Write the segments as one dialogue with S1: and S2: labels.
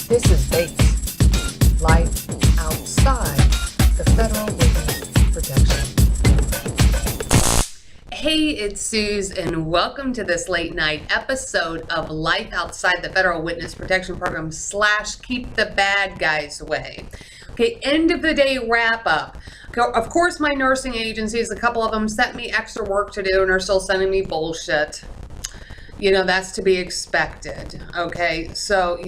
S1: This is BASE, Life Outside the Federal Witness Protection.
S2: Hey, it's Suze, and welcome to this late night episode of Life Outside the Federal Witness Protection Program / Keep the Bad Guys Away. Okay, end of the day wrap up. Of course, my nursing agencies, a couple of them sent me extra work to do and are still sending me bullshit. You know, that's to be expected. Okay, so,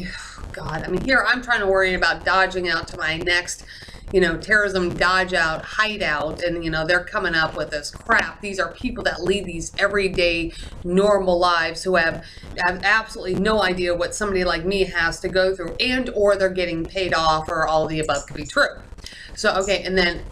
S2: God, I mean, here I'm trying to worry about dodging out to my next, terrorism dodge out, hideout, and, they're coming up with this crap. These are people that lead these everyday, normal lives who have absolutely no idea what somebody like me has to go through, and or they're getting paid off, or all of the above could be true. So, okay, and then,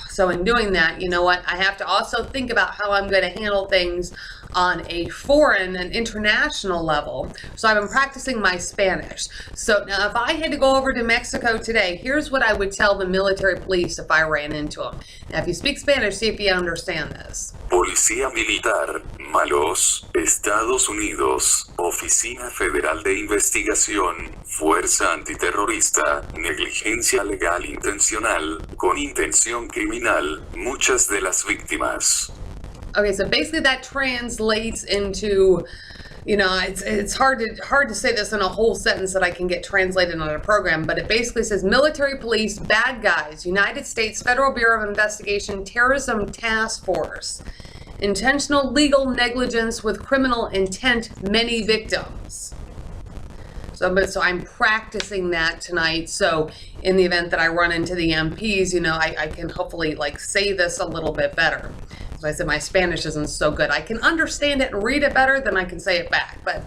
S2: so in doing that, you know what, I have to also think about how I'm going to handle things on a foreign and international level. So I've been practicing my Spanish. So now if I had to go over to Mexico today, here's what I would tell the military police if I ran into them. Now if you speak Spanish, see if you understand this.
S3: Policía Militar, Malos, Estados Unidos, Oficina Federal de Investigación, Fuerza Antiterrorista, Negligencia Legal Intencional, con intención criminal, muchas de las víctimas.
S2: Okay, so basically that translates into, it's hard to say this in a whole sentence that I can get translated on a program, but it basically says military police, bad guys, United States Federal Bureau of Investigation, Terrorism Task Force, intentional legal negligence with criminal intent, many victims. So I'm practicing that tonight. So in the event that I run into the MPs, I can hopefully say this a little bit better. I said my Spanish isn't so good. I can understand it and read it better than I can say it back. But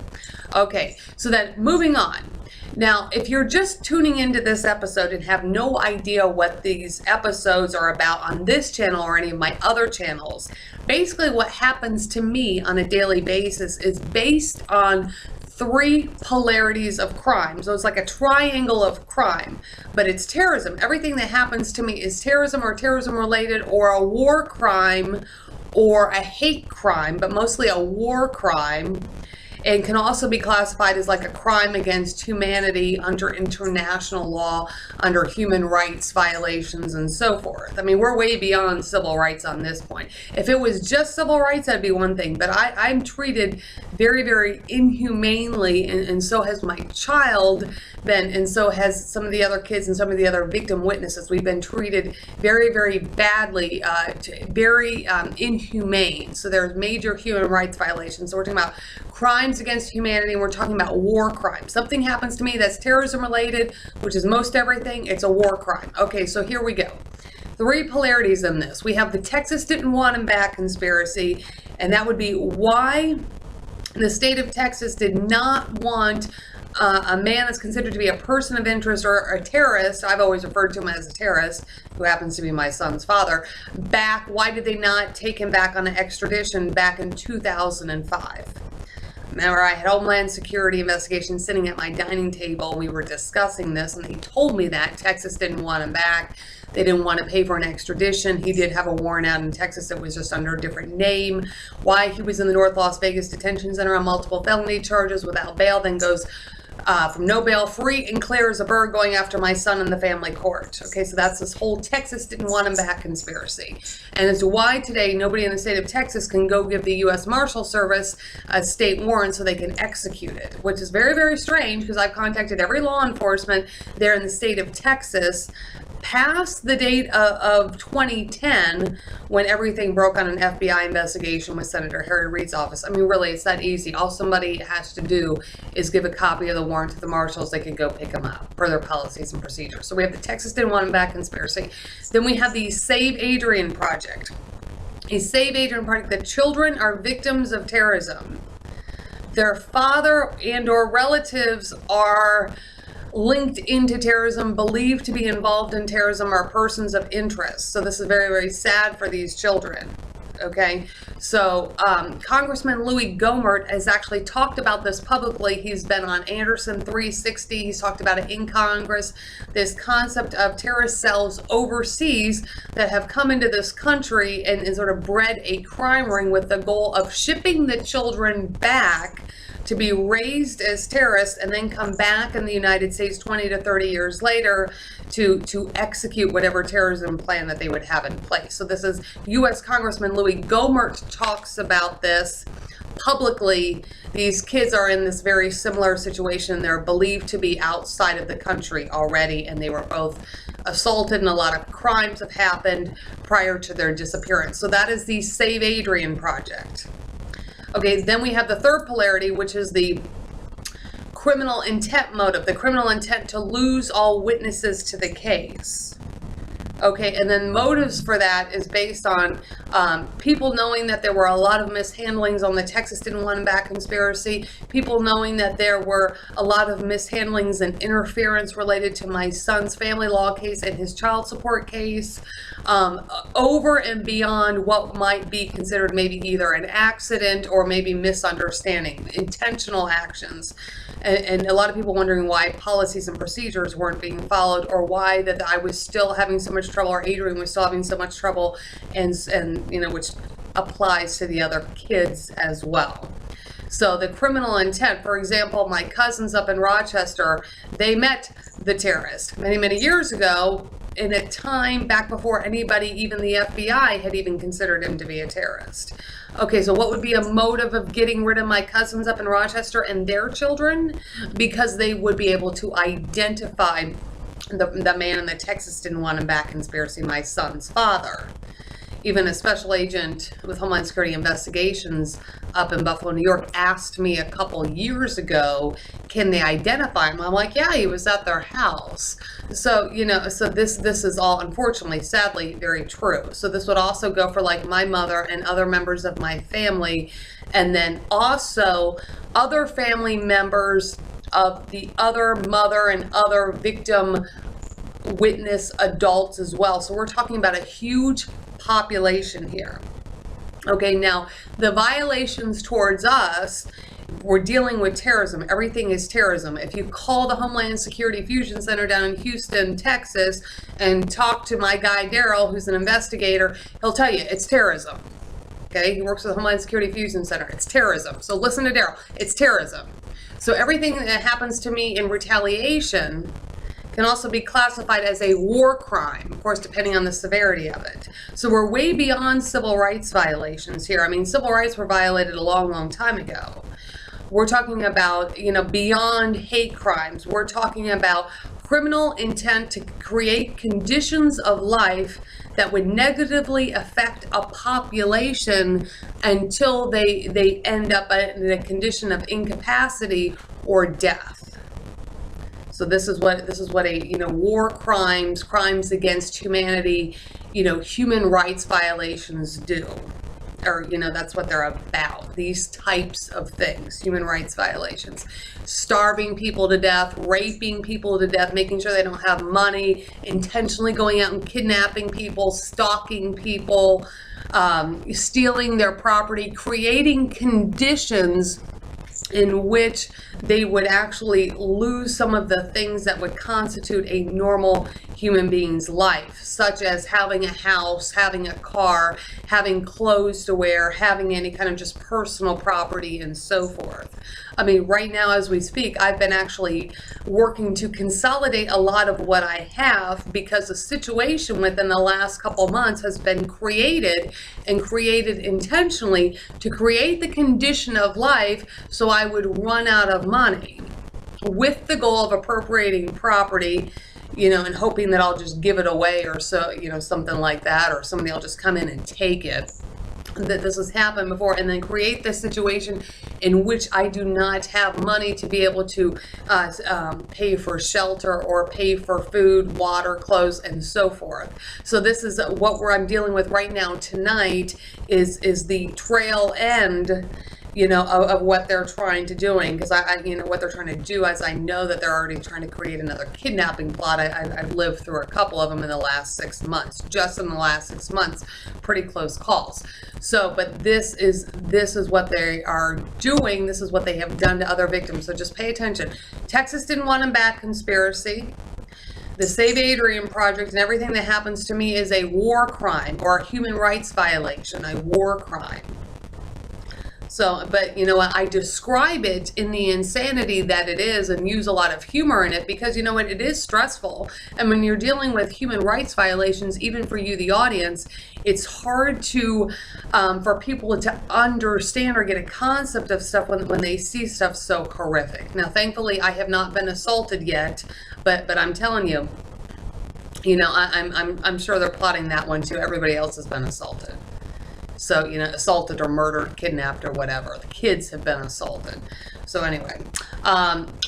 S2: okay, so then moving on. Now, if you're just tuning into this episode and have no idea what these episodes are about on this channel or any of my other channels, basically what happens to me on a daily basis is based on 3 polarities of crime. So it's like a triangle of crime, but it's terrorism. Everything that happens to me is terrorism or terrorism related, or a war crime, or a hate crime, but mostly a war crime, and can also be classified as like a crime against humanity under international law, under human rights violations and so forth. I mean, we're way beyond civil rights on this point. If it was just civil rights, that'd be one thing, but I'm treated very, very inhumanely, and so has my child been, and so has some of the other kids and some of the other victim witnesses. We've been treated very, very badly, very inhumane. So there's major human rights violations. So we're talking about crimes against humanity, and we're talking about war crimes. Something happens to me that's terrorism related, which is most everything, it's a war crime. Okay, so here we go. 3 polarities in this. We have the Texas didn't want him back conspiracy, and that would be why the state of Texas did not want a man that's considered to be a person of interest or a terrorist, I've always referred to him as a terrorist, who happens to be my son's father, back. Why did they not take him back on an extradition back in 2005? Remember, I had Homeland Security investigation sitting at my dining table. We were discussing this, and they told me that Texas didn't want him back. They didn't want to pay for an extradition. He did have a warrant out in Texas that was just under a different name. Why he was in the North Las Vegas Detention Center on multiple felony charges without bail, then goes from no bail, free and clear as a bird, going after my son in the family court. Okay, so that's this whole Texas didn't want him back conspiracy. And as to why today nobody in the state of Texas can go give the U.S. Marshal Service a state warrant so they can execute it, which is very, very strange, because I've contacted every law enforcement there in the state of Texas past the date of 2010, when everything broke on an FBI investigation with Senator Harry Reid's office. I mean, really, it's that easy. All somebody has to do is give a copy of the warrant to the marshals. They can go pick them up per their policies and procedures. So we have the Texas didn't want him back conspiracy. Then we have the Save Adrian Project. A Save Adrian Project. The children are victims of terrorism. Their father and or relatives are linked into terrorism, believed to be involved in terrorism, are persons of interest. So this is very, very sad for these children. Okay, so Congressman Louis Gohmert has actually talked about this publicly. He's been on Anderson 360. He's talked about it in Congress. This concept of terrorist cells overseas that have come into this country and sort of bred a crime ring with the goal of shipping the children back to be raised as terrorists and then come back in the United States 20 to 30 years later to execute whatever terrorism plan that they would have in place. So this is U.S. Congressman Louis Gohmert talks about this publicly. These kids are in this very similar situation. They're believed to be outside of the country already, and they were both assaulted, and a lot of crimes have happened prior to their disappearance. So that is the Save Adrian project. Okay, then we have the third polarity, which is the criminal intent motive, the criminal intent to lose all witnesses to the case. Okay, and then motives for that is based on people knowing that there were a lot of mishandlings on the Texas Didn't Want Him Back conspiracy, people knowing that there were a lot of mishandlings and interference related to my son's family law case and his child support case, over and beyond what might be considered maybe either an accident or maybe misunderstanding, intentional actions. And a lot of people wondering why policies and procedures weren't being followed, or why that I was still having so much trouble, or Adrian was still having so much trouble, and you know, which applies to the other kids as well. So the criminal intent, for example, my cousins up in Rochester, they met the terrorist many, many years ago, in a time back before anybody, even the FBI, had even considered him to be a terrorist. Okay, so what would be a motive of getting rid of my cousins up in Rochester and their children? Because they would be able to identify the man in the Texas Didn't Want Him Back conspiracy, my son's father. Even a special agent with Homeland Security Investigations up in Buffalo, New York, asked me a couple years ago, can they identify him? I'm like, yeah, he was at their house. So, you know, so this is all, unfortunately, sadly, very true. So this would also go for like my mother and other members of my family, and then also other family members of the other mother and other victim witness adults as well. So we're talking about a huge population here. Okay, now the violations towards us, we're dealing with terrorism. Everything is terrorism. If you call the Homeland Security Fusion Center down in Houston, Texas, and talk to my guy Daryl, who's an investigator, he'll tell you it's terrorism. Okay, he works with the Homeland Security Fusion Center. It's terrorism. So listen to Daryl. It's terrorism. So everything that happens to me in retaliation can also be classified as a war crime, of course, depending on the severity of it. So we're way beyond civil rights violations here. I mean, civil rights were violated a long, long time ago. We're talking about, you know, beyond hate crimes. We're talking about criminal intent to create conditions of life that would negatively affect a population until they end up in a condition of incapacity or death. So this is what a, you know, war crimes, crimes against humanity, you know, human rights violations do. Or, you know, that's what they're about. These types of things, human rights violations. Starving people to death, raping people to death, making sure they don't have money, intentionally going out and kidnapping people, stalking people, stealing their property, creating conditions in which they would actually lose some of the things that would constitute a normal human being's life, such as having a house, having a car, having clothes to wear, having any kind of just personal property, and so forth. I mean, right now as we speak, I've been actually working to consolidate a lot of what I have, because the situation within the last couple months has been created, and created intentionally to create the condition of life so I would run out of money, with the goal of appropriating property, you know, and hoping that I'll just give it away, or so, you know, something like that, or somebody will just come in and take it. That this has happened before, and then create this situation in which I do not have money to be able to pay for shelter or pay for food, water, clothes, and so forth. So this is what I'm dealing with right now tonight, is the trail end of what they're trying to doing, because what they're trying to do, as I know that they're already trying to create another kidnapping plot. I've lived through a couple of them in the last 6 months, just in the last 6 months, pretty close calls. So, but this is what they are doing. This is what they have done to other victims. So just pay attention. Texas didn't want him back conspiracy. The Save Adrian project and everything that happens to me is a war crime or a human rights violation, a war crime. So, but you know what, I describe it in the insanity that it is and use a lot of humor in it because, you know what, it is stressful. And when you're dealing with human rights violations, even for you, the audience, it's hard to, for people to understand or get a concept of stuff when they see stuff so horrific. Now, thankfully, I have not been assaulted yet, but I'm telling you, I'm sure they're plotting that one too. Everybody else has been assaulted. So, assaulted or murdered, kidnapped or whatever. The kids have been assaulted. So anyway,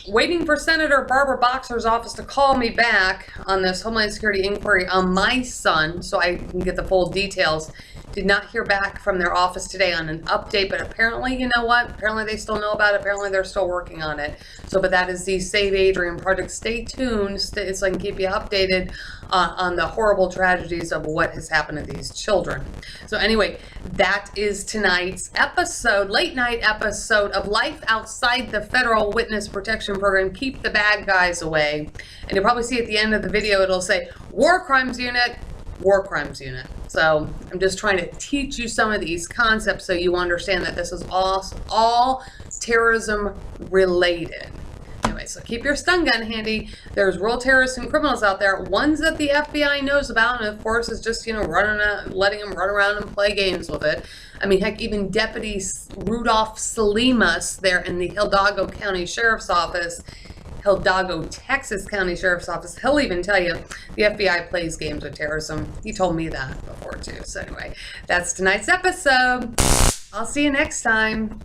S2: waiting for Senator Barbara Boxer's office to call me back on this Homeland Security inquiry on my son so I can get the full details. Did not hear back from their office today on an update, but apparently, you know what? Apparently they still know about it. Apparently they're still working on it. So, but that is the Save Adrian project. Stay tuned so I can keep you updated on the horrible tragedies of what has happened to these children. So anyway, that is tonight's episode, late night episode of Life Outside the Federal Witness Protection Program. Keep the bad guys away. And you'll probably see at the end of the video, it'll say War Crimes Unit, War Crimes Unit. So I'm just trying to teach you some of these concepts so you understand that this is all terrorism related. Anyway, so keep your stun gun handy. There's real terrorists and criminals out there, ones that the FBI knows about, and of course is just, letting them run around and play games with it. I mean, heck, even Deputy Rudolph Salimas there in the Hidalgo County Sheriff's Office, Hidalgo, Texas County Sheriff's Office, he'll even tell you the FBI plays games with terrorism. He told me that before too. So anyway, that's tonight's episode. I'll see you next time.